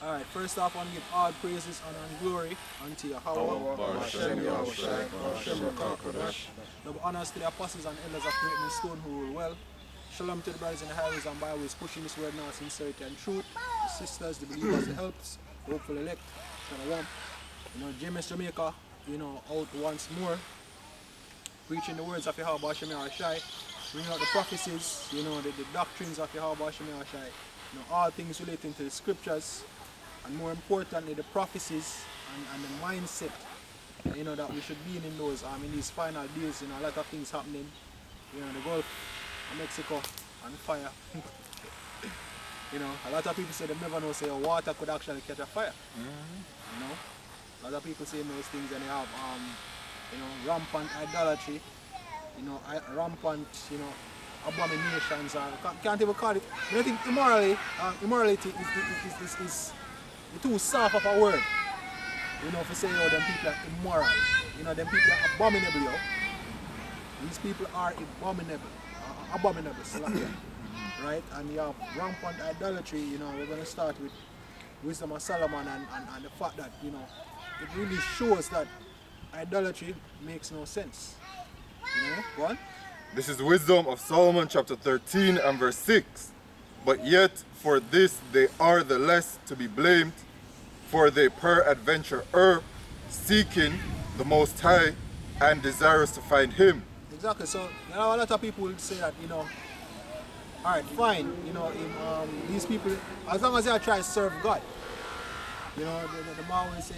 Alright, first off, I want to give all praises, honor, and glory unto Yahweh. Double honors to the apostles and elders of Great Stone who rule well. Shalom to the brothers in the highways and byways pushing this word now, sincerity and truth. The sisters, the believers, the helps, the hopeful elect. Shalom. James Jamaica, out once more, preaching the words of Yahweh Hashem Yahushai, bringing out the prophecies, the doctrines of Yahweh Hashem Yahushai, all things relating to the scriptures, and more importantly, the prophecies and the mindset, that we should be in those, in these final days, a lot of things happening, the Gulf of Mexico on fire. A lot of people say they never know, say water could actually catch a fire. A lot of people say those things, and they have, rampant idolatry, rampant, abominations, can't even call it. I think immorality is too soft of a word, if you say, them people are immoral, them people are abominable, These people are abominable, right? And you have rampant idolatry, we're going to start with Wisdom of Solomon and the fact that, it really shows that idolatry makes no sense. Go on. This is Wisdom of Solomon chapter 13 and verse 6. But yet for this they are the less to be blamed, for they peradventure err, seeking the Most High and desirous to find Him. Exactly. So a lot of people will say that, alright, fine, these people, as long as they try to serve God, the man will say,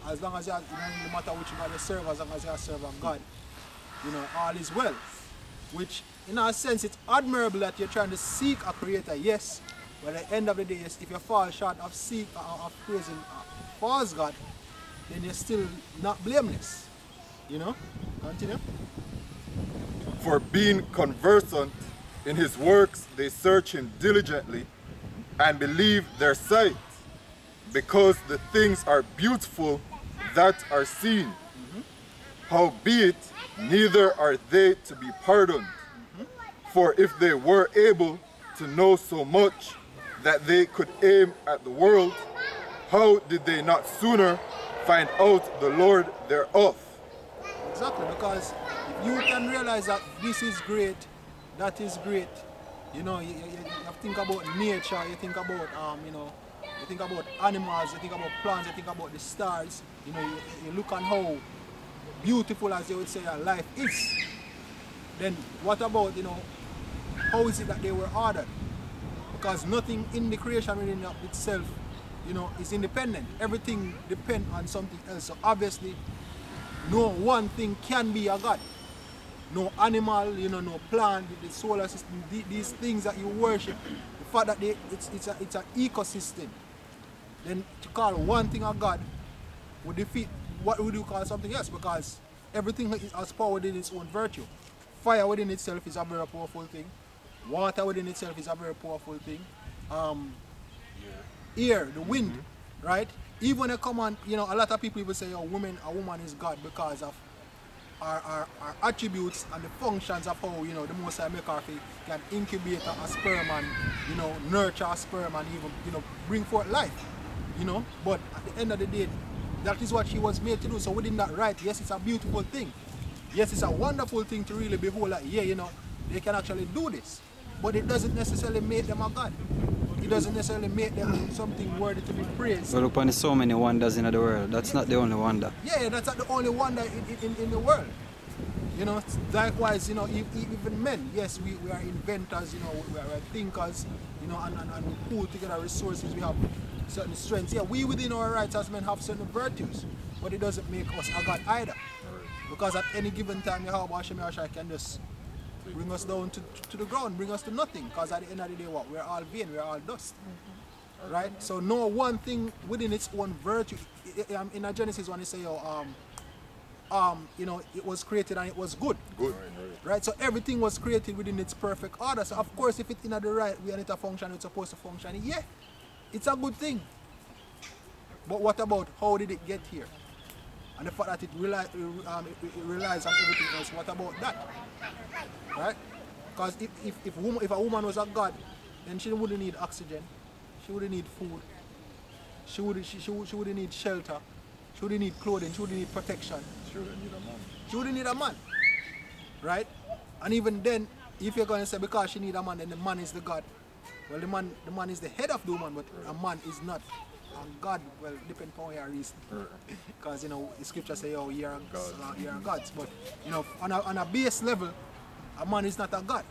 as long as you, no matter which God they serve, as long as you serve God, all is well. Which, in a sense, it's admirable that you're trying to seek a creator, yes, but at the end of the day, yes, if you fall short of praising a false God, then you're still not blameless. Continue. For being conversant in His works, they search Him diligently and believe their sight, because the things are beautiful that are seen. Howbeit, neither are they to be pardoned. For if they were able to know so much that they could aim at the world, how did they not sooner find out the Lord thereof? Exactly, because if you can realize that this is great, that is great, you think about nature, you think about you think about animals, you think about plants, you think about the stars, you look on how beautiful, as they would say, that life is. Then what about, how is it that they were ordered? Because nothing in the creation within itself, is independent. Everything depends on something else. So obviously, no one thing can be a God. No animal, no plant, the solar system, these things that you worship, the fact that it's an ecosystem. Then to call one thing a God would defeat what would you call something else, because everything has power within its own virtue. Fire within itself is a very powerful thing. Water within itself is a very powerful thing. Air, the wind, right? Even when they come on, a lot of people will say, a woman is God because of our attributes and the functions of how, the Most High make our faith can incubate a sperm and, nurture a sperm and even, bring forth life, But at the end of the day, that is what she was made to do. So within that right, yes, it's a beautiful thing. Yes, it's a wonderful thing to really behold that, they can actually do this. But it doesn't necessarily make them a God. It doesn't necessarily make them something worthy to be praised. Well, upon so many wonders in the world, that's not the only wonder. Yeah, that's not the only wonder in the world. Likewise, even men, yes, we are inventors, we are thinkers, and we pull together resources, we have certain strengths. Yeah, we within our rights as men have certain virtues, but it doesn't make us a God either. Because at any given time, Yahweh Hashem Yahushai can just bring us down to the ground, bring us to nothing. Because at the end of the day, what? We're all vain, we're all dust. Right? So no one thing within its own virtue. In a Genesis when they say, it was created and it was good. Good. Right? So everything was created within its perfect order. So of course, if it's in the right way and it's a function, it's supposed to function, yeah, it's a good thing. But what about how did it get here? And the fact that it relies on everything else, what about that? Right? Because if a woman was a god, then she wouldn't need oxygen, she wouldn't need food, she wouldn't need shelter, she wouldn't need clothing, she wouldn't need protection. She wouldn't need a man. She wouldn't need a man. Right? And even then, if you're going to say because she need a man, then the man is the God. Well, the man is the head of the woman, but a man is not. And God, well, depends on your reason. Because, you know, the scripture say, oh, you're gods. But, you know, on a base level, a man is not a God.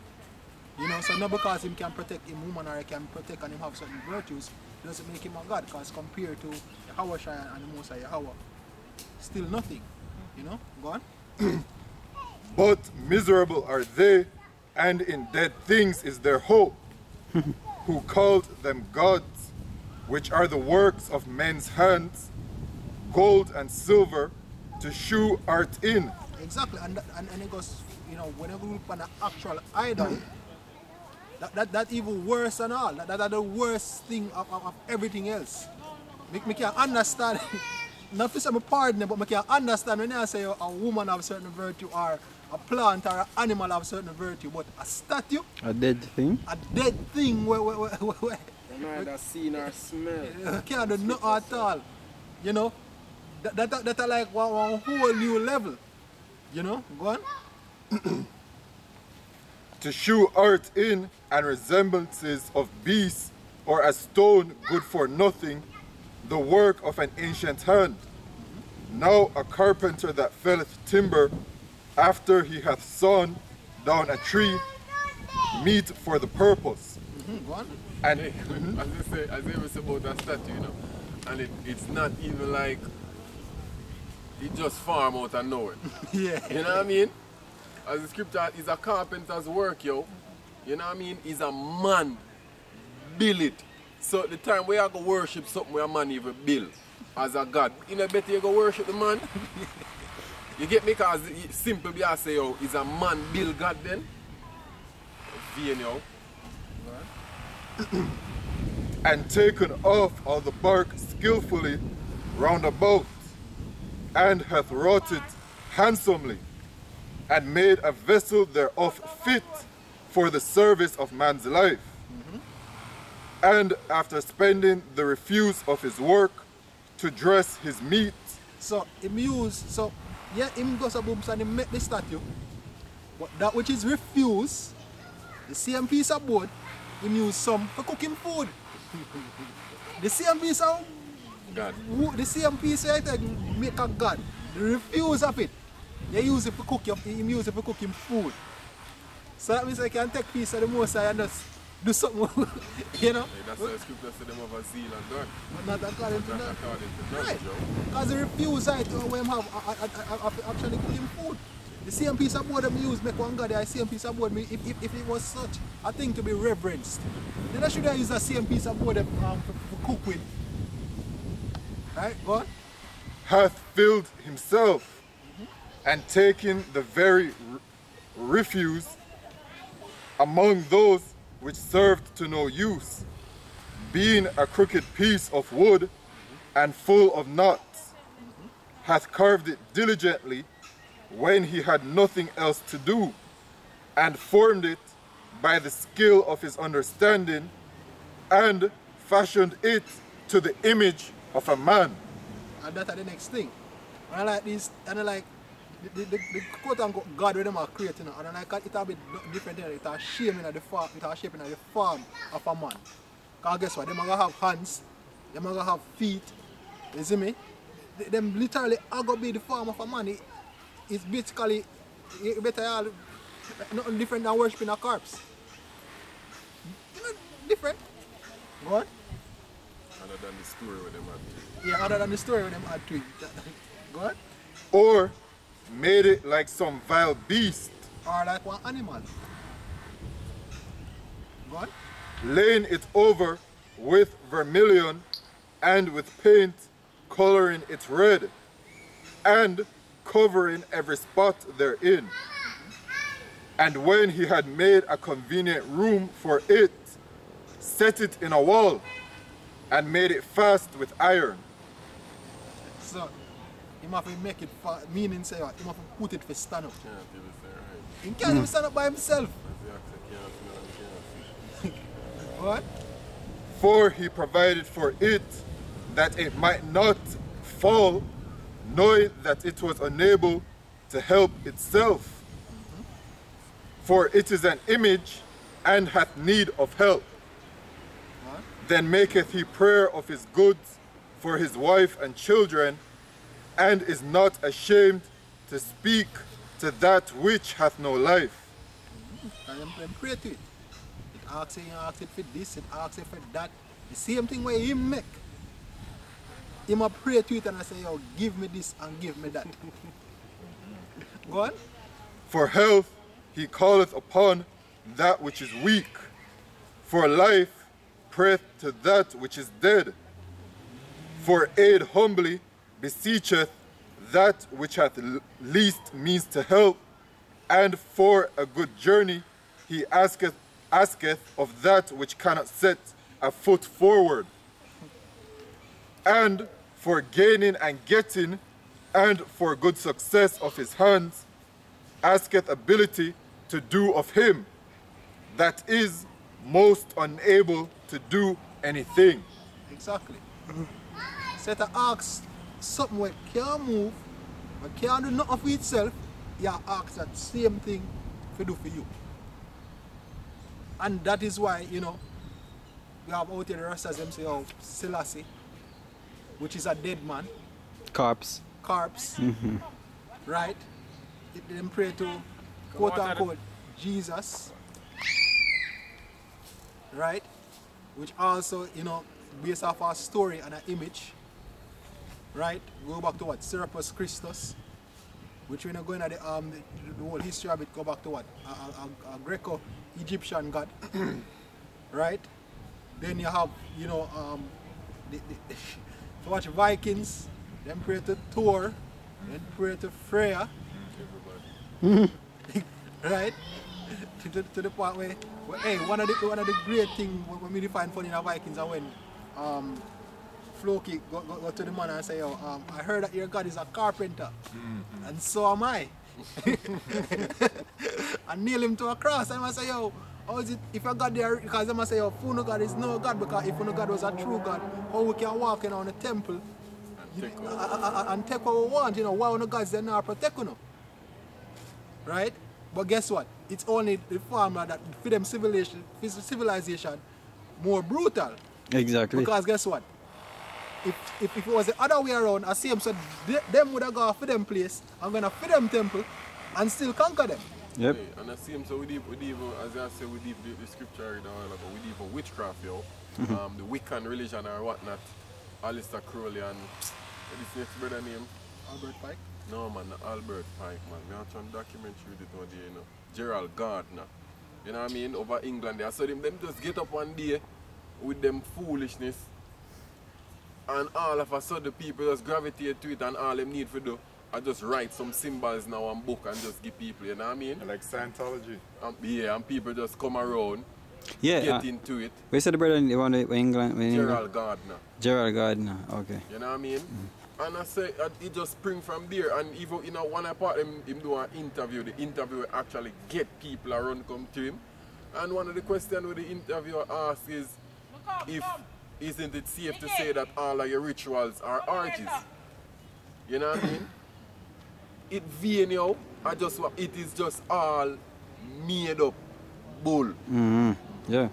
You know, so not because him can protect him woman or he can protect and him have certain virtues, doesn't make him a God. Because compared to Yahweh Shai and the Most High Yahweh, still nothing. You know, go on. But miserable are they, and in dead things is their hope, who called them gods, which are the works of men's hands, gold and silver, to shew art in. Exactly, and it goes, you know, whenever we look on an actual idol, that even worse than all. That's the worst thing of everything else. Me can understand, not for some pardon, but me can understand when I say a woman have certain virtue or a plant or an animal have certain virtue, but a statue, A dead thing? a dead thing where You neither see nor smell. you can't do nothing at all. You know, that are like one whole new level. You know, go on. To shew art in and resemblances of beasts, or a stone good for nothing, the work of an ancient hand. Now a carpenter that felleth timber, after he hath sawn down a tree, meet for the purpose. Go on. And As they was about that statue, you know, and it's not even like it just farm out of nowhere. Yeah. You know what I mean? As the scripture is a carpenter's work, yo. You know what I mean? Is a man build it. So the time where you go worship something where a man even build as a God, you know better you go worship the man. You get me? Because simple be I say, yo, is a man build God then? Vain, yo. and taken off all the bark skillfully round about, and hath wrought it handsomely, and made a vessel thereof fit for the service of man's life. And after spending the refuse of his work to dress his meat. So him use, so yeah, him goes a boom and he make the statue, but that which is refused, the same piece of board, him use some for cooking food. The same piece of God. the same piece I take make a God. The refuse of it, they use it for cooking. Him use it for cooking food. So that means I can take piece of the Most High and just do something, you know. Hey, that's why the scripture said them have a zeal and God. But not according to Not that. according to knowledge, Right. yo. Because the refuse right when have actually cooking food. The same piece of board that we use make one God, the same piece of board, if it was such a thing to be reverenced, then I should have used the same piece of board for cook with. Right, go on. Hath filled himself, and taken the very refuse among those which served to no use, being a crooked piece of wood and full of knots, hath carved it diligently when he had nothing else to do, and formed it by the skill of his understanding, and fashioned it to the image of a man. And that's the next thing. And I like this, and I like the quote unquote God where them are creating, and I like it a bit different there. It a shape in the form, it a shape in the form of a man. Because guess what? Them are gonna have hands, them are gonna have feet. You see me? Them literally are gonna be the form of a man. It's basically better nothing different than worshiping a corpse. You know, different. Go on. Other than the story with them had. Yeah, other than the story with them add to it. Go on. Or made it like some vile beast, Or like one animal. Go on. laying it over with vermilion and with paint, coloring it red, and covering every spot therein. And when he had made a convenient room for it, set it in a wall, and made it fast with iron. So, he have to make it for, meaning say what? He have to put it for stand up. Can't even say right. He can't even stand up by himself. As the accent can't smell and can't see. What? For he provided for it that it might not fall, knowing that it was unable to help itself. For it is an image, and hath need of help. Then maketh he prayer of his goods for his wife and children, and is not ashamed to speak to that which hath no life. And them pray to it. It asks it for this, it asks it for that. The same thing where him make. Him a pray to it and I say, yo, give me this and give me that. Go on. For health he calleth upon that which is weak. For life prayeth to that which is dead. For aid humbly beseecheth that which hath least means to help. And for a good journey he asketh of that which cannot set a foot forward. And for gaining and getting, and for good success of his hands, asketh ability to do of him that is most unable to do anything. Exactly. So to ask something where can't move, but can't do nothing for itself, you ask that same thing to do for you. And that is why, you know, we have out here the Rastas them say, oh, Selassie, which is a dead man. Corpse. Right? Them pray to quote unquote Jesus. Right? Which also, you know, based off our story and an image. Right? Go back to what? Serapis Christus. Which we're not going at the whole history of it, go back to what? A Greco-Egyptian god. Right? Then you have, you know, to watch Vikings, then pray to Thor, then pray to Freya. Right? To the point where hey, one of the great things when we define fun in the Vikings are when Floki go to the man and say, yo, I heard that your God is a carpenter. And so am I. And nail him to a cross. And I say, yo, how is it if your God there? Because I say, yo, Funo God is no God, because if Funo God was a true God, how we can walk in on the temple and take what we want, you know, why no gods they not protect you? Right? But guess what? It's only the formula that for them civilization more brutal. Exactly. Because guess what? If it was the other way around, I see them said them would have gone for them place, I'm gonna for them temple and still conquer them. Yep. Hey, and I see him so we deep, as I say, we deep the scripture in our we deep for witchcraft, yo. The Wiccan religion or whatnot. Alistair Crowley and this next brother name? Albert Pike? No man, not Albert Pike, man. We are trying to document it over there, you know. Gerald Gardner. You know what I mean? Over England there. So them just get up one day with them foolishness, and all of a sudden the people just gravitate to it, and all them need to do I just write some symbols now on book and just give people, you know what I mean? Like Scientology. Yeah, and people just come around, Yeah. get into it. We said the brother in England. Gerald Gardner. Gerald Gardner, okay. You know what I mean? And I say it just spring from there, and even in one part him do an interview. The interviewer actually get people around come to him. And one of the questions with the interviewer asks is isn't it safe to say that all of your rituals are orgies? You know what I mean? It vain, yo. It is just all made up bull. Mm-hmm. Yeah.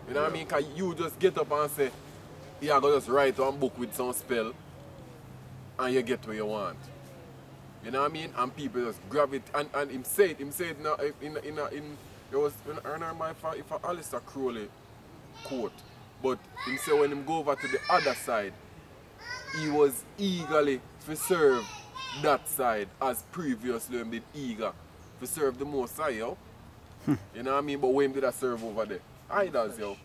You know what I mean? Because you just get up and say, yeah, I go just write one book with some spell and you get what you want. You know what I mean? And people just grab it. And him say it now it was I don't remember if a Alistair Crowley quote. But him say when him go over to the other side, he was eagerly to serve that side as previously him did eager to serve the Most High, yo. You know what I mean? But when did I serve over there? Idols, yo.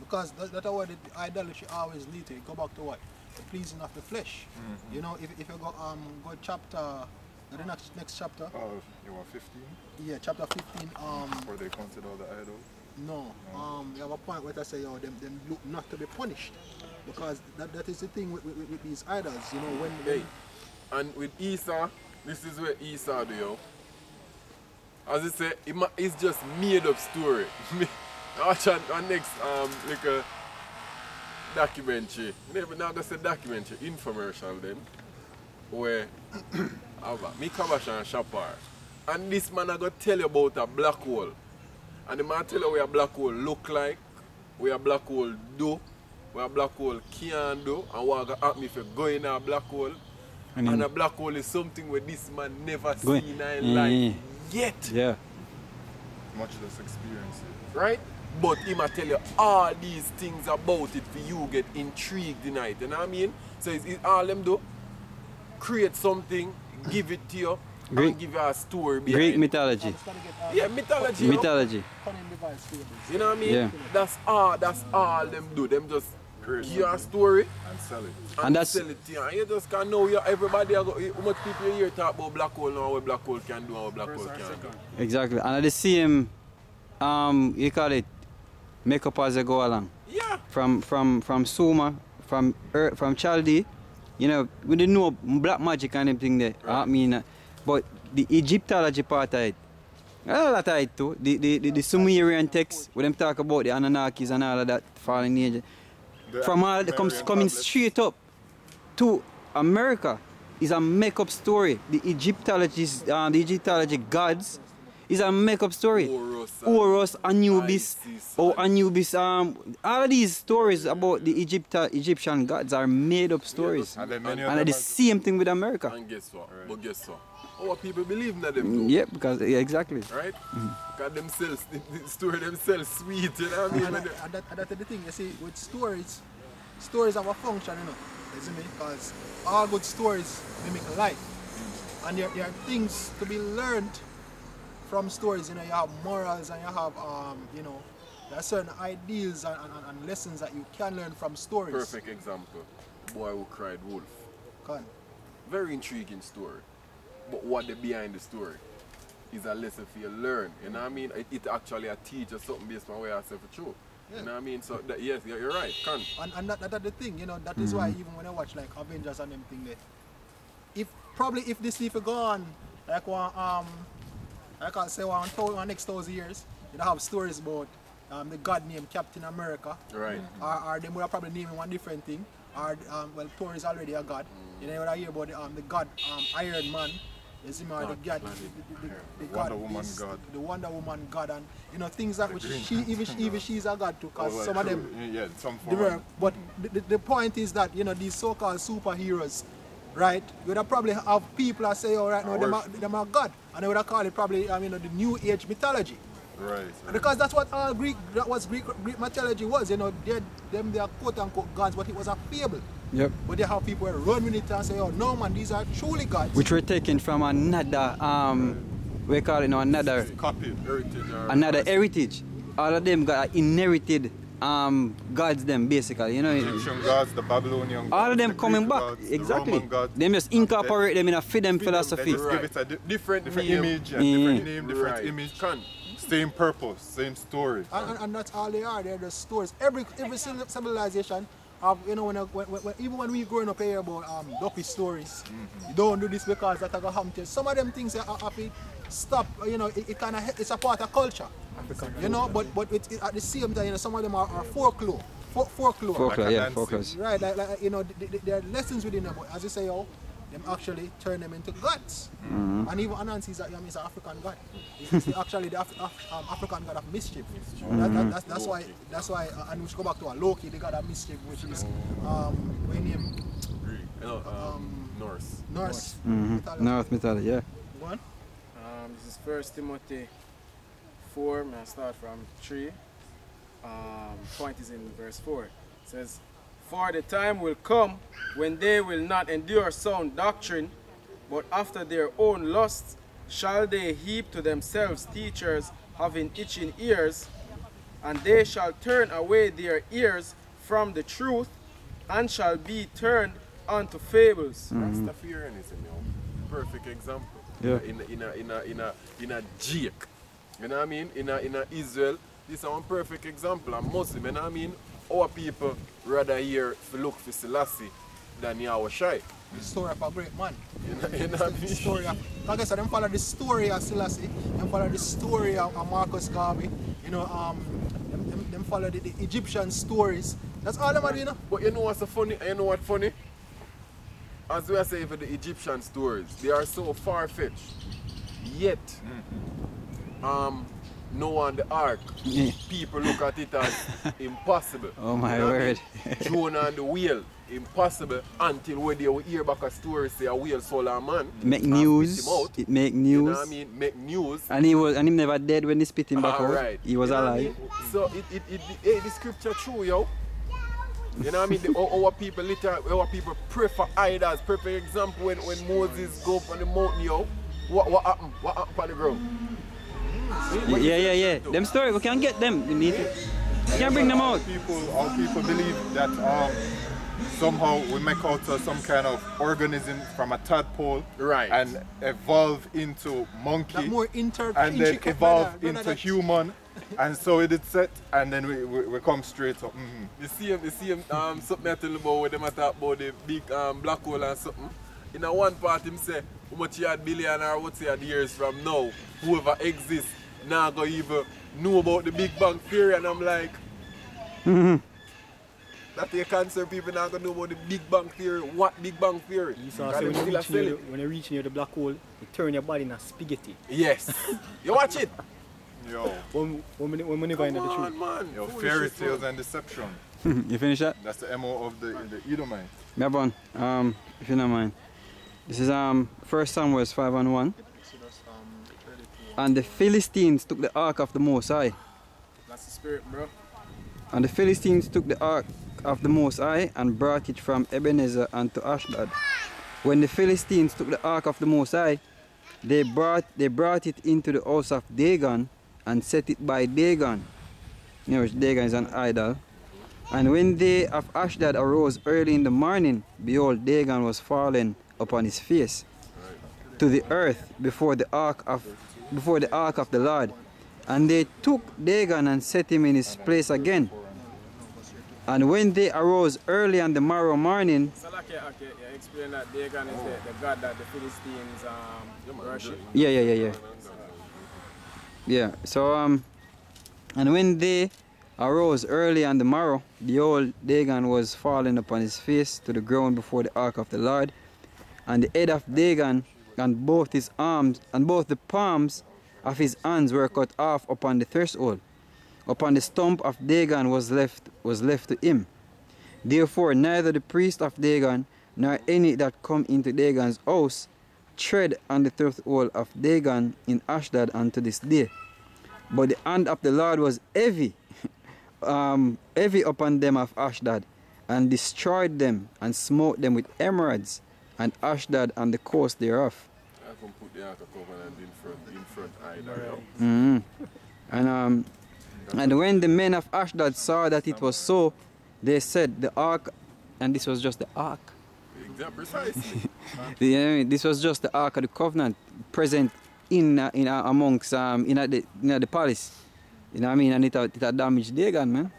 Because that's what the idolatry always lead to. It go back to what? The pleasing of the flesh. You know, if you go chapter, the next chapter. Oh, you want 15? Yeah, chapter 15. Where they consider all the idols? No. You have a point where I say, yo, them look not to be punished. Because that is the thing with these idols, you know, when Hey, and with Esau, this is where Esau do, yo. As I say, it's just made up story. Watch on next, documentary. Never now go say documentary, infomercial then. Where me Kabash and Shapar. And this man I go tell you about a black hole. And the man tell you what a black hole look like, what a black hole do, what a black hole can do, and what gonna happen if you go in a black hole. And a black hole is something where this man never seen in life yet. Yeah. Much less experience. Right? But he might tell you all these things about it for you get intrigued tonight. You know what I mean? So it's all them do. Create something, give it to you, and give you a story behind Greek it. mythology. Yeah, mythology. you know. Mythology. You know what I mean? Yeah. That's all them do. Them just Create give you a story And sell it. And that's- sell it to you. And you just can know everybody, how much people you hear talk about black hole now, what black hole can do and what black hole can do. Exactly. And at the same, you call it, make up as you go along. Yeah. From Sumer, from Chaldee, you know, we didn't know black magic and everything there. I mean, but the Egyptology part of it, a lot of it too. The Sumerian texts, where them talk about the Anunnakis and all of that fallen angel. From all the coming tablets. straight up to America is a make-up story. The Egyptology gods is a make-up story. Horus, Anubis, Isis, Anubis. All of these stories about the Egyptian gods are made-up stories. And then many of And them the are- same thing with America. And guess what? But guess what? Our people believe in them too. Yeah, because exactly. Right? Because themselves, the story themselves sweet, you know what I mean? And that's the thing, you see, with stories have a function, you know. You see me? Because all good stories mimic life. And there are things to be learned from stories, you know. You have morals and you have, you know, there are certain ideals and lessons that you can learn from stories. Perfect example. The boy who cried wolf. Can. Very intriguing story. But what the behind the story is a lesson for you to learn. You know what I mean? It actually a teach you something based on where I say for true. Yeah. You know what I mean? So yes, you're right. Can. And that's the thing, you know, that is why even when I watch like Avengers and them thing there, if this leaf go on like one I can say one next 1,000 years, you have stories about the god named Captain America. Right. Or they would have probably named one different thing. Or well, Thor is already a god. You know what I hear about the god Iron Man. You see me, or the god, the god, Wonder Woman god. the Wonder Woman god, and you know things that which even she's a god too, because Oh, well, some of true. them. Yeah, some They form. were, but the point is that, you know, these so-called superheroes, right, you would have probably have people that say, oh, right now, them are God. And they would have called it probably, you know, the New Age mythology. Right. Because that's what Greek mythology was, you know, they are quote-unquote gods, but it was a fable. Yep. But they have people who run with it and say, oh, no, man, these are truly gods. Which were taken from another, we call it now, another Copied. Heritage or another heritage. All of them got inherited gods them basically, you know. Egyptian gods, the Babylonian gods, All of them the coming Greek back. gods, the Exactly. Roman gods. Them just incorporate them in a fit them philosophy. They just give it a different different name. image, and Yeah. different name, different Right. image. Can. Same purpose, same story. And that's all they are. They're just stories. Every civilization have, you know, even when we growing up here about dopey stories, you don't do this because that I got happen to you. Some of them things are happy. Stop. You know, it kind of it's a part of culture. You know, but at the same time, you know, some of them are folklore. Folklore. Folklore, Like a yeah, dancing. folklore. Right, like you know, there are lessons within them. But as you say, oh, them actually turn them into gods. And even Anansi is an African god. It's actually the African god of mischief. That's why, and we should go back to Loki, the god of mischief, which is what name? Greek. Norse. Norse. mythology. North mythology, yeah. Go on. This is 1 Timothy 4, and I start from 3. Point is in verse 4. It says, "For the time will come when they will not endure sound doctrine, but after their own lusts shall they heap to themselves teachers having itching ears, and they shall turn away their ears from the truth, and shall be turned unto fables." Rastafarianism, you know, perfect example. Yeah. In a Jake, you know what I mean? In a Israel, this is one perfect example. A Muslim, you know what I mean? Our people rather here to look for Selassie than Yahweh Shai. The story of a great man. You know what I The mean? story of, like I said, them follow the story of Selassie, them follow the story of Marcus Garvey, you know, them follow the Egyptian stories That's all them are doing. But you know what's so funny? You know what's funny? As we are saying for the Egyptian stories, they are so far-fetched. Yet, Noah and the ark, people look at it as impossible. Oh my You know what I word. mean? Jonah and the whale, impossible until when they will hear back a story say a whale sold a man. Make and news. spit him out. It make You news. know what I mean? Make news. And he never dead when they spit him back out. Right. He was You know what I alive. mean? So the scripture true, yo. You know what I mean? Our people pray for idols. Perfect example when Moses go up on the mountain, yo. What happened? What happened on the ground? Yeah. Them story, we can get them. We can bring them out. All people believe that somehow we make out some kind of organism from a tadpole, Right. and evolve into monkey, That more and then intricate, evolve brother, into that- human, and so it is set, and then we come straight up. You see him something I tell you about when them talk about the big black hole and something. In a one part him say, how much you had billion or what's you had years from now, whoever exists, now go even know about the Big Bang Theory, and I'm like, that you cancer people not gonna know about the Big Bang Theory. What Big Bang Theory? You saw, Because so them still a sell it. when you reach near the black hole, you turn your body in a spaghetti. Yes. You watch it? Yo, When we never into the Come truth. on, man. yo, Foolish fairy shit, tales man. and deception. You finish that? That's the MO of the Edomite. Yeah, bon. If you don't mind. This is 1 Samuel 5:1. And the Philistines took the ark of the Most High. That's the spirit, bro. And the Philistines took the ark of the Most High and brought it from Ebenezer unto Ashdod. When the Philistines took the ark of the Most High, they brought it into the house of Dagon and set it by Dagon. You know, Dagon is an idol. And when they of Ashdod arose early in the morning, behold, Dagon was fallen upon his face to the earth before the ark of the Lord. And they took Dagon and set him in his place again. And when they arose early on the morrow morning, So like you explain that Dagon is the god that the Philistines worship. Yeah. So and when they arose early on the morrow, behold, Dagon was fallen upon his face to the ground before the ark of the Lord. And the head of Dagon and both his arms and both the palms of his hands were cut off upon the threshold. Upon the stump of Dagon was left to him. Therefore neither the priest of Dagon nor any that come into Dagon's house tread on the threshold of Dagon in Ashdod unto this day. But the hand of the Lord was heavy, heavy upon them of Ashdod, and destroyed them and smote them with emeralds, and Ashdod and the coast thereof. I can put the Ark of Covenant in front either, yo. And when the men of Ashdod saw that it was so, they said, the ark, and this was just the ark. Exactly, precisely. This was just the ark of the covenant present in amongst the palace. You know what I mean? And it had damaged Dagon, man.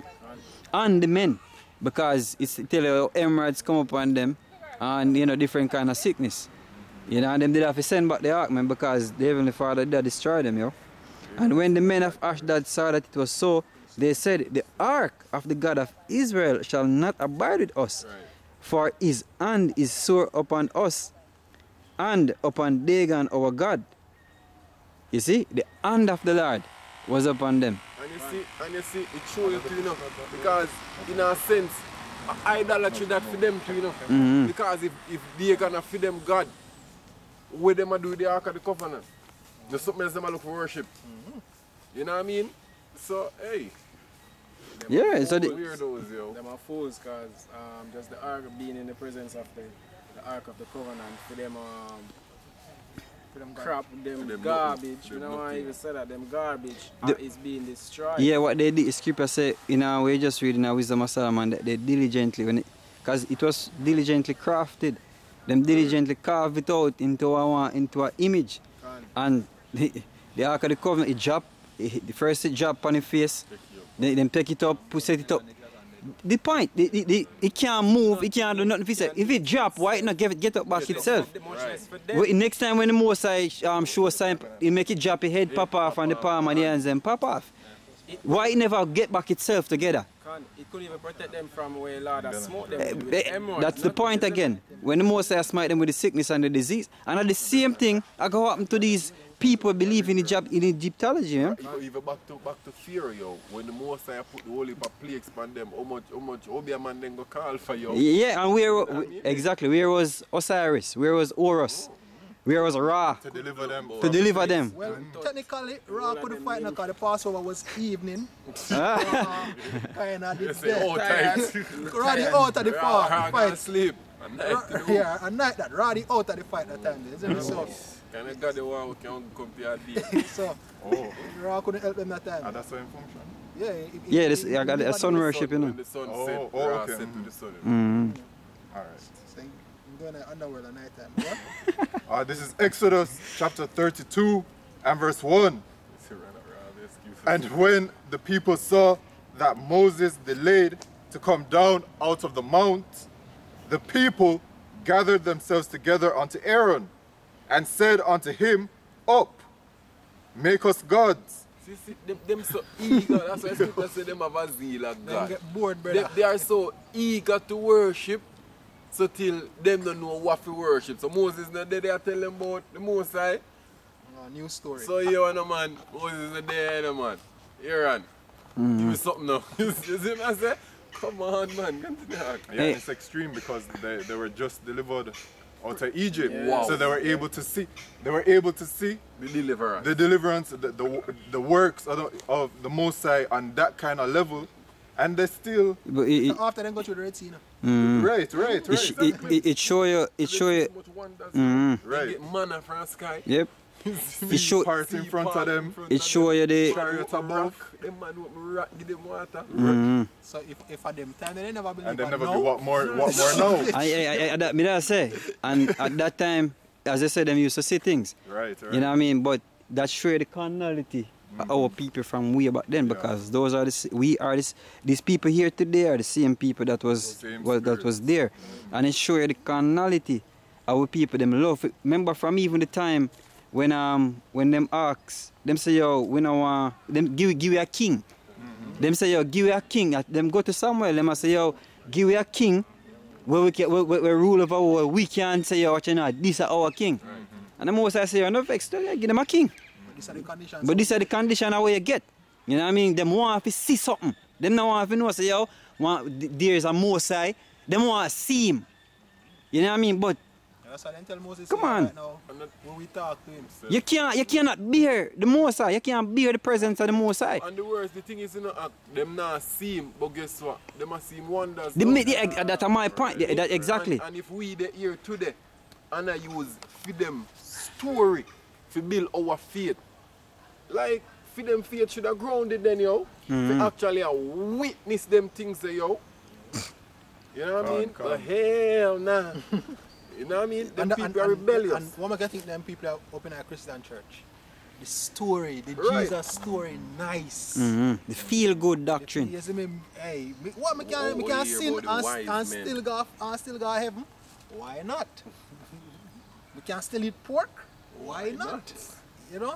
And the men, because it's tell you emeralds come upon them, and different kind of sickness. And them did have to send back the ark, man, because the Heavenly Father did destroy them, yo. And when the men of Ashdod saw that it was so, they said, the ark of the God of Israel shall not abide with us, Right. for his hand is sore upon us and upon Dagon our God. You see, the hand of the Lord was upon them. And you see, it shows you too, because in a sense, idolatry that for them too, Because if they gonna feed them God, what them a do with the Ark of the Covenant? Just something else them a look for worship. You know what I mean? So, hey. Yeah, so Weirdos, yo. Them are fools because just the ark being in the presence of the Ark of the Covenant, for them crap, them garbage, nothing. you know why I Them even said that, them garbage The- is being destroyed. yeah, what they did, scripture say, we just read in our Wisdom of Solomon that they diligently, because it was diligently crafted, them diligently carved it out into a image. And the Ark of the Covenant, it dropped, first it dropped on the face, then take it up, set it up. The point, it can't move, it can't do nothing. If it drop, why it not get up back itself? Next time when the Mosai show sign, he make it drop, his head pop off and the palm and the hands then pop off. Why it never get back itself together? It could even protect them from where Lord has smote them. Eh, with eh, emeralds, That's the not point with again. When the Most High smite them with the sickness and the disease, and at the same thing, I go happen to these people believing in Egyptology, man. Even back to fear, yo. When the Messiah put the whole heap of plagues on them, how much Obeah man then go call for you? Yeah, and exactly, where was Osiris? Where was Horus? Where was Ra? To deliver them. To deliver them. Well, technically, Ra couldn't fight no because the Passover was evening. Kind of did Say, oh, that. times. Ra the out of the Ra fight. can't sleep. And night, Yeah, at night that Ra the out of the fight that time. Isn't it? So, Can I got the one who can come to your day? so Oh, Ra couldn't help them that and time. that's how it function. Yeah, Yeah, this, I got a sun worship, you know. When the sun Oh, set, oh, Ra okay. set to the sun. All right. So, I'm going to underworld at night time. Yeah? This is Exodus chapter 32 and verse 1. And when the people saw that Moses delayed to come down out of the mount, the people gathered themselves together unto Aaron and said unto him, Up, make us gods. See, them so eager. That's why Scripture say them have a zeal of Then God. get bored, They, brother. they are so eager to worship, so till them don't know what to worship. So Moses not there, they tell them about the Most High. New story. So you know, man, Moses not there, you know, man. Aaron, give me something now. You see me, I say, come on, man, continue. Yeah, Hey. it's extreme because they were just delivered out of Egypt. Wow. So they were able to see The deliverance. the deliverance, the works of the Most High on that kind of level, and they still But So after then go through the Red Sea now. right. it show you, So much wonders, Right. They get manna from the sky. yep. It show, Parts in front of them. it show you the, Chariots above. Them man open rock, give them water. So if at them time, they never believe And they but never now, be what more now. that say, and at that time, as I said, them used to see things. Right. You know what I mean? But that show the carnality of our people from way back then, because those are these people here today are the same people that was there, and it show you the carnality of our people. Them love it. Remember from even the time when them ask, them say yo, we don't want them give you a king. Them say yo, give you a king. Them go to Samuel. Them say yo, give you a king. Where we can, we rule over our, we can say yo, what you know, this is our king. And the most I say, no vex, give them a king. these are the conditions. But this is the condition of what you get. You know what I mean? Them want to see something. Them not want to know, say, yo, there's a Most High. Them want to see him. You know what I mean? But That's why they tell Moses Come say on. right now, when we talk to him. you cannot bear the Most High. You can't bear the presence of the Most High. And the worst, the thing is, you know, them not see him, but guess what? Them a see him wonders. That's my point. That, exactly. And if we the here today, and I use for them story to build our faith, like for them faith should have grounded then, yo. To actually witness them things, yo. You know what I mean? But hell nah. You know what I mean? Them people are rebellious. And what I think them people are up in a Christian church. The story, the Right. Jesus story, nice. The feel good doctrine. You see me, hey, what me can Oh, sin about the and wise men. still go heaven? Why not? We can still eat pork? Why not? You know?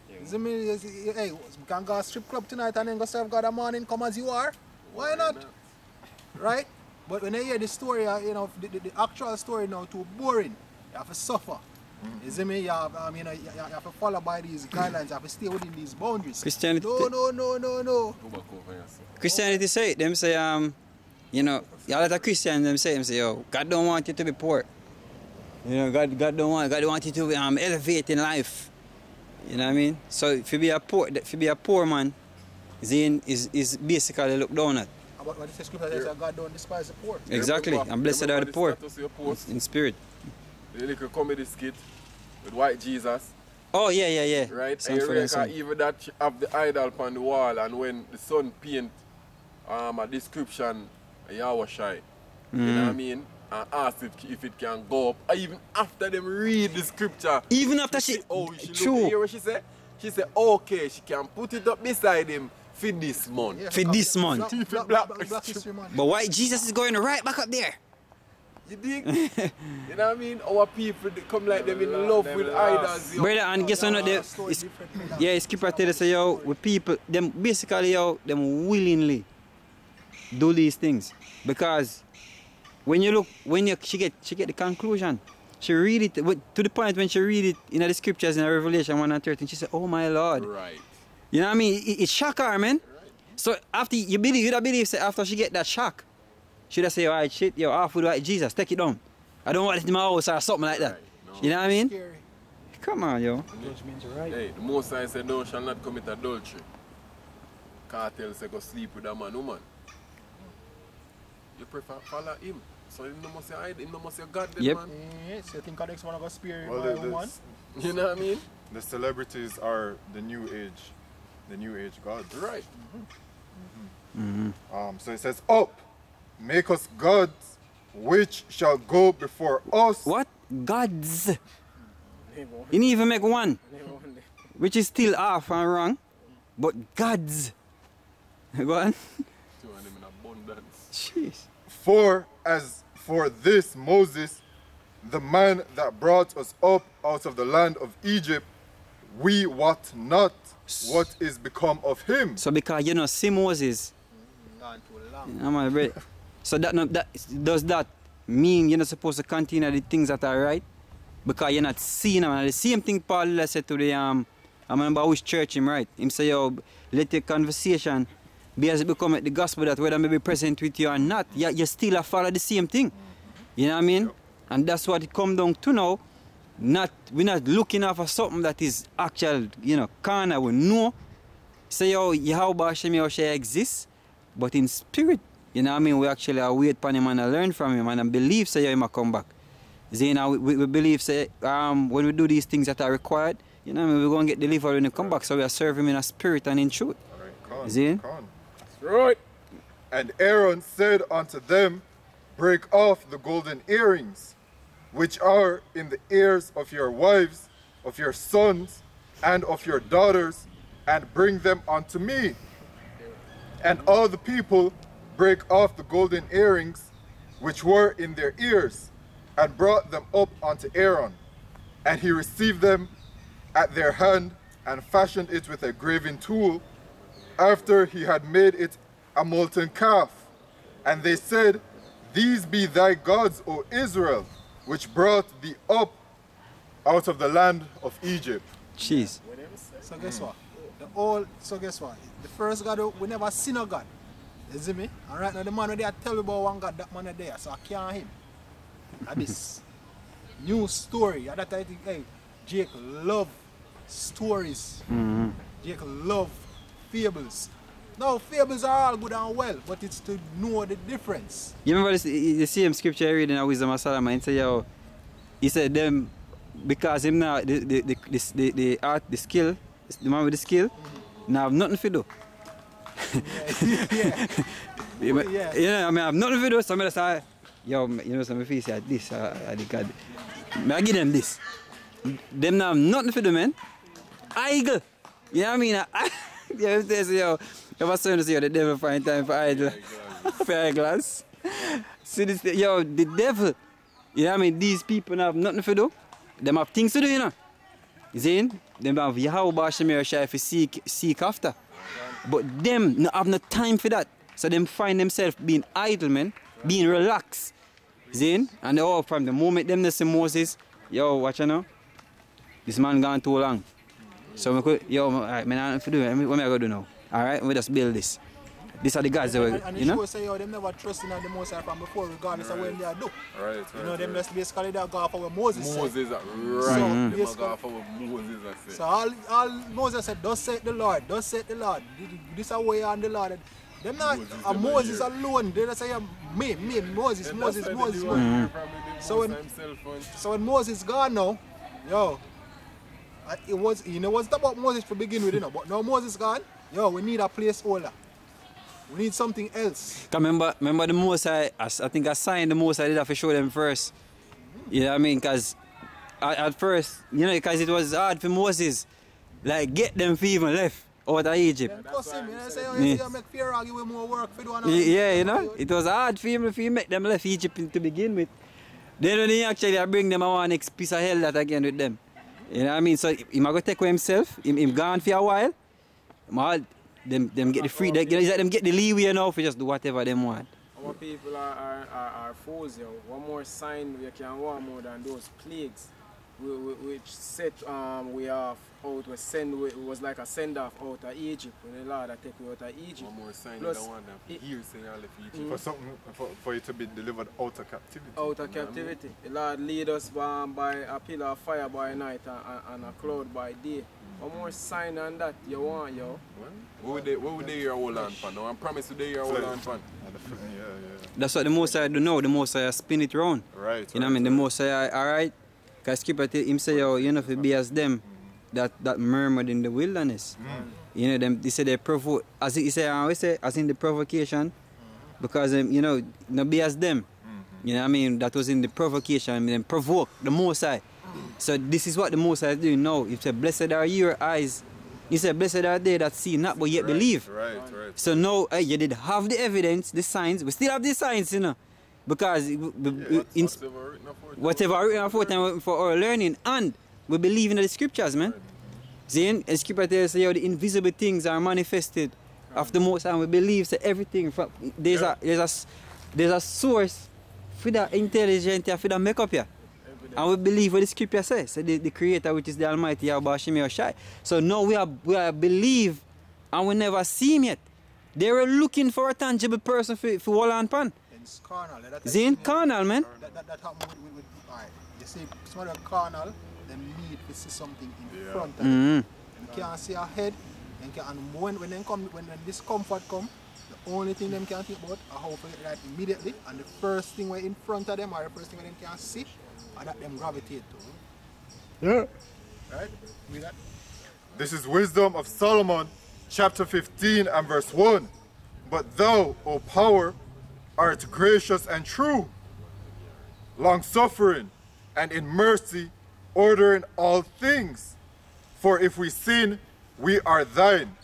You see me, hey, we can go to a strip club tonight and then go serve God a morning, come as you are? Why not? Right? But when I hear the story, you know, the actual story now too boring. You have to suffer. You see me? You have, you have to follow by these guidelines. You have to stay within these boundaries. Christianity- No. Go back over here, sir. Christianity say, them say, you know, a lot of Christians them say, yo, God don't want you to be poor. You know, God don't want you to elevate in life. You know what I mean? So if you be a poor man, is basically looked down at. About what the scripture says, God don't despise the poor. Exactly. And blessed are the poor Status of your post, in spirit. the little comedy skit with white Jesus, Oh yeah. right? Sound And for you them, son. reckon even that have the idol upon the wall, and when the sun paint a description of Yahweh Shai, you know what I mean? And ask if it can go up. Or even after them read the scripture, Even after you she, see how she true. look. Hear what she said? She said, okay, she can put it up beside him for this month. For this month. Black History Month. But why Jesus is going right back up there? You dig? You know what I mean? Our people they come like them in love with idols. Yo. Brother, and guess what? Yeah, skipper tell us, yo, with people, them basically, yo, them willingly do these things. Because when you look, she get the conclusion. She read it to the point when she read it in the scriptures in Revelation 1 and 13, she said, oh my Lord. Right. You know what I mean? It shock her, man. Right. So after you believe, say after she get that shock, she just say, all right, shit, yo, half with white Jesus, take it down. I don't want it in my house or something like that. Right. No. You know what I mean? Scary. Come on, yo. Judgment right. Hey, the Most High said, thou shall not commit adultery. Cartel say, go sleep with a man, woman. You prefer follow him. So him no must say hide, him no must say God then, Yep. man. Yes, you think the next one going to spare you Well, by woman? You know what I mean? The celebrities are the new age gods. Right. So it says, up, make us gods, which shall go before us. What? Gods. Never You didn't even make one, one day. which is still half and wrong. But gods. Go on. Two of them in abundance. Jeez. For as for this Moses, the man that brought us up out of the land of Egypt, we wot not what is become of him. So because you know, see Moses. Gone too long. I'm a bit. So does that mean you're not supposed to continue the things that are right? Because you're not seeing them. And the same thing Paul said to the I remember which church him, right? Him say, yo, let your conversation be as it become the gospel, that whether I may be present with you or not, you still a follow the same thing. You know what I mean? Yep. And that's what it come down to now. We're not looking out for something that is actual, you know, carnal. We know. Say, yo, Yahweh Hashem Yahushua exists, but in spirit, you know what I mean? We actually wait upon him and learn from him and believe, say, he might come back. See, now we believe, say, when we do these things that are required, you know what I mean? We're going to get delivered when he come back. So we are serving him in a spirit and in truth. Con, See? con. Right. And Aaron said unto them, break off the golden earrings, which are in the ears of your wives, of your sons, and of your daughters, and bring them unto me. And all the people brake off the golden earrings which were in their ears, and brought them up unto Aaron. And he received them at their hand, and fashioned it with a graving tool, after he had made it a molten calf. And they said, these be thy gods, O Israel, which brought thee up out of the land of Egypt. Jeez. So guess what? The first God, we never seen a God. You see me? And right now the man they tell me about one God, that man is there, so I can't him. And this new story, and that I think, hey, Jake love stories. Jake love fables. Now fables are all good and well, but it's to know the difference. You remember the same scripture I read in Wisdom of Solomon? He said them, because him now, the art, the skill, the man with the skill, now have nothing to do. Yeah. You know, I mean, I have nothing to do, so I say, yo, you know, some face at this, I God. I give them this. Them now have nothing to do, man. Idle. You know what I mean? Yeah, they say, yo, if I say, the devil find time for idle. For eyeglass. See this, yo, the devil. You know what I mean? These people have nothing to do. Them have things to do, you know. You see? Them have Yahweh Hashem Yahushua if you seek after. But them not have no time for that. So them find themselves being idle, man. Being relaxed. See? And all from the moment them they see Moses, yo, watch you know. This man gone too long. So we could, yo, alright, man, I don't have to do it. What am I going to do now? Alright, we just build this. These are the guys that were, And you know? the show say, yo, them never trust in the Most High from before, regardless of when they are do. Right, You know, them just basically they go for what Moses said. Moses, right. So, Them yes, a go for what Moses has said. So all Moses said, thus saith the Lord, thus saith the Lord. This is way on the Lord. Them not Moses alone. They just say, me, Moses. So when Moses gone now, yo, it was, you know, it wasn't about Moses to begin with, you know, but now Moses gone, yo, we need a placeholder. We need something else. Remember the most I think I signed the most I did have to show them first. You know what I mean? Because at first, you know, because it was hard for Moses, like, get them for even left out of Egypt. Because him, you know, say, you make Pharaoh give him more work for doing. Yeah, you know, it was hard for him if he make them left Egypt to begin with. Then when he actually bring them, I want next piece of hell that again with them. You know what I mean? So he might go take away himself, him gone for a while. Them get the free, them get the leeway now for just do whatever them want. Our people are fools, yo. One more sign we can want more than those plagues, which set we off out, was like a send off out of Egypt when the Lord had take we out of Egypt. One more sign Plus, you don't want them to hear saying all of Egypt. For something, for you to be delivered out of captivity. Out of captivity. The Lord lead us by a pillar of fire by night and a cloud by day. One more sign than that you want, yo. What would they hear hold on for? No, I promise you they hear hold on for. Yeah. That's what the Most High do now. The Most High spin it round. Right. You know what I mean? The Most High, alright. Because Skipper tell him say, yo, you know, if it be as them that murmured in the wilderness. You know, they say they provoke, as he say, as in the provocation, because, you know, no be as them. You know what I mean? That was in the provocation, I mean, them provoke the Most High. So this is what the Most High is doing now. He said, blessed are your eyes. He said, blessed are they that see not, but yet believe. Right. So now, you did have the evidence, the signs. We still have the signs, you know. Because whatever written for our learning, and we believe in the scriptures, man. See, the scripture tells us how the invisible things are manifested of the Most High, and we believe that everything from there's a source for the intelligent for the makeup here. And we believe what the scripture says. So the creator, which is the Almighty Yahweh Shemi Oshai. So now we are believe and we never see him yet. They were looking for a tangible person for hold on pan. It's carnal. It's carnal, man. That happened with alright. You see, some of the carnal, they need to see something in front of them. You can't see ahead. And when discomfort comes, the only thing them can think about is how to get right immediately. And the first thing we're in front of them, or the first thing them can see, are that them gravitate to. Yeah. Right? Read that. This is wisdom of Solomon, chapter 15 and verse 1. But thou, O power, art gracious and true, long-suffering, and in mercy, ordering all things. For if we sin, we are thine,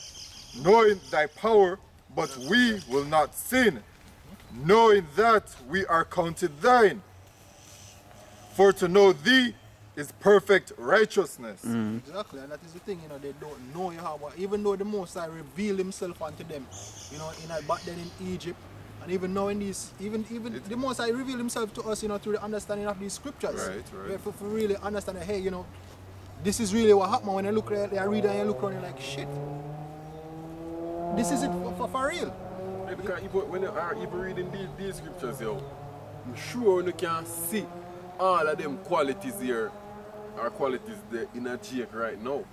knowing thy power, but we will not sin, knowing that we are counted thine. For to know thee is perfect righteousness. Exactly, and that is the thing, you know, they don't know you have, even though the Most High revealed himself unto them, you know, back then in Egypt, and even now in these, even the Most High revealed himself to us, you know, through the understanding of these scriptures. Right. We have to really understand that, hey, you know, this is really what happened. When I look at it, I read and you look around, you're like, shit, this is it for real. Yeah, because when you are even reading these scriptures, yo, I'm sure you can see all of them qualities here, are qualities there in a Jake right now.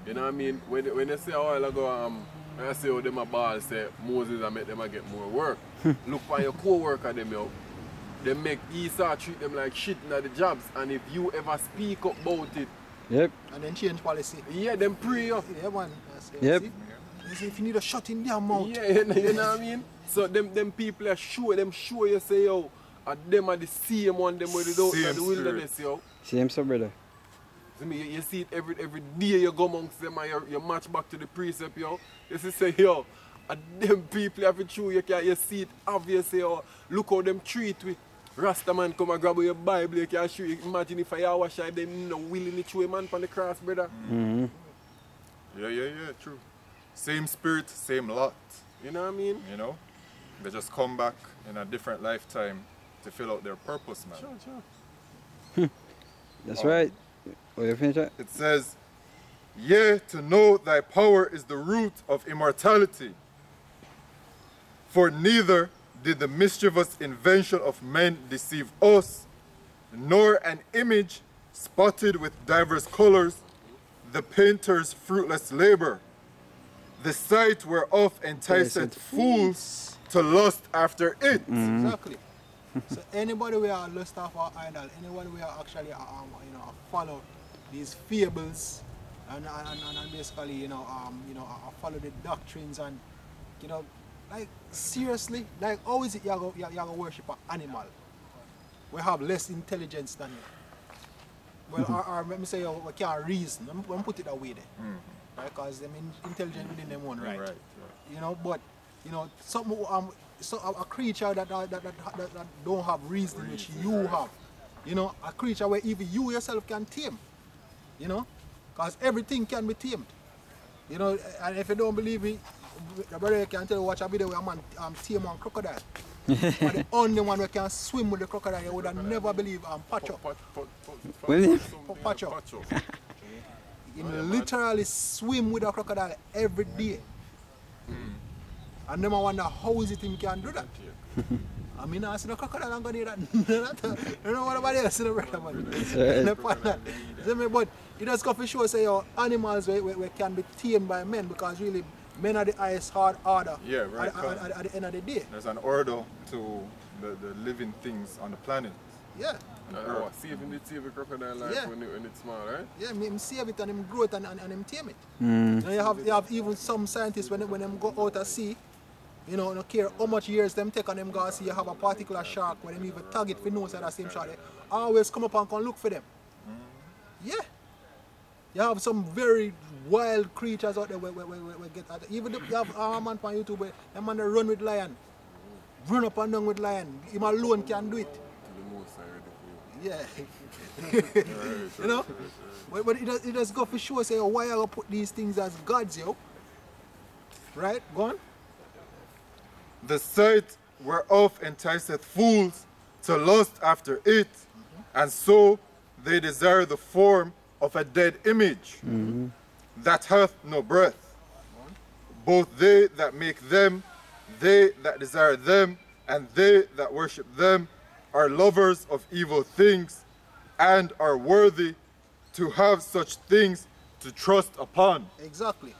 You know what I mean? When they say a while ago, when I say how them a ball say Moses and make them a get more work. Look for your co-worker them, yo. They make Esau treat them like shit in the jobs, and if you ever speak up about it, Yep. And then change policy. yeah, them pray up. Yeah, man. Yep. See, if you need a shot in their mouth. Yeah, you know what I mean? So them people are sure you say, yo, them are the same one, them were the wilderness, yo. Same so, brother. See me, you see it every day you go amongst them and you match back to the precept, yo. You see, say, yo, them people have it true, you see it obvious, yo. Look how them treat with Rasta man come and grab your Bible, you can show you. Imagine if I wash I them no willingly throw a man from the cross, brother. Yeah, true. Same spirit, same lot. You know what I mean? You know? They just come back in a different lifetime to fill out their purpose, man. Sure. That's right. Oh, you finish that? It says, yea, to know thy power is the root of immortality. For neither did the mischievous invention of men deceive us, nor an image spotted with diverse colors, the painter's fruitless labor, the sight whereof enticeth fools to lust after it. Exactly. So anybody we are lust of our idol, anybody we are actually follow these fables and basically follow the doctrines and like seriously, like how is it you go worship an animal? We have less intelligence than you. Well, or let me say we can't reason. Let me put it away there. Right? Because they're intelligent within them own right. But something so a creature that don't have reason which you have, You know, a creature where even you yourself can tame. You know, because everything can be tamed. You know, and if you don't believe me, your brother can tell you watch a video where a man tame one crocodile. But the only one who can swim with the crocodile, you would have never believe Pacho. Pacho. He literally swim with a crocodile every day. And them wonder how is it him can do that. I mean, I see the crocodile, I'm going to do that. You know what about else, the brother, man. But it does go for sure say animals we can be tamed by men, because really men are the highest order Yeah, right. at the end of the day. There's an order to the living things on the planet. Yeah. Saving the crocodile life Yeah. when it's small, right? Yeah, him save it and him grow it and him tame it. Now you have even some scientists when them go out at sea, you know, no care how much years them take and them go see you have a particular shark when them even tag it for nose at the same shark. They always come up and come look for them. Yeah. You have some very wild creatures out there where get at. Even if you have a man on YouTube where a man run with lion. Run up and down with lion. Him alone can do it. Yeah. You know? But it does go for sure say why I put these things as gods, yo. Right? Go on. The sight whereof enticeth fools to lust after it, and so they desire the form of a dead image that hath no breath. Both they that make them, they that desire them, and they that worship them are lovers of evil things, and are worthy to have such things to trust upon. Exactly.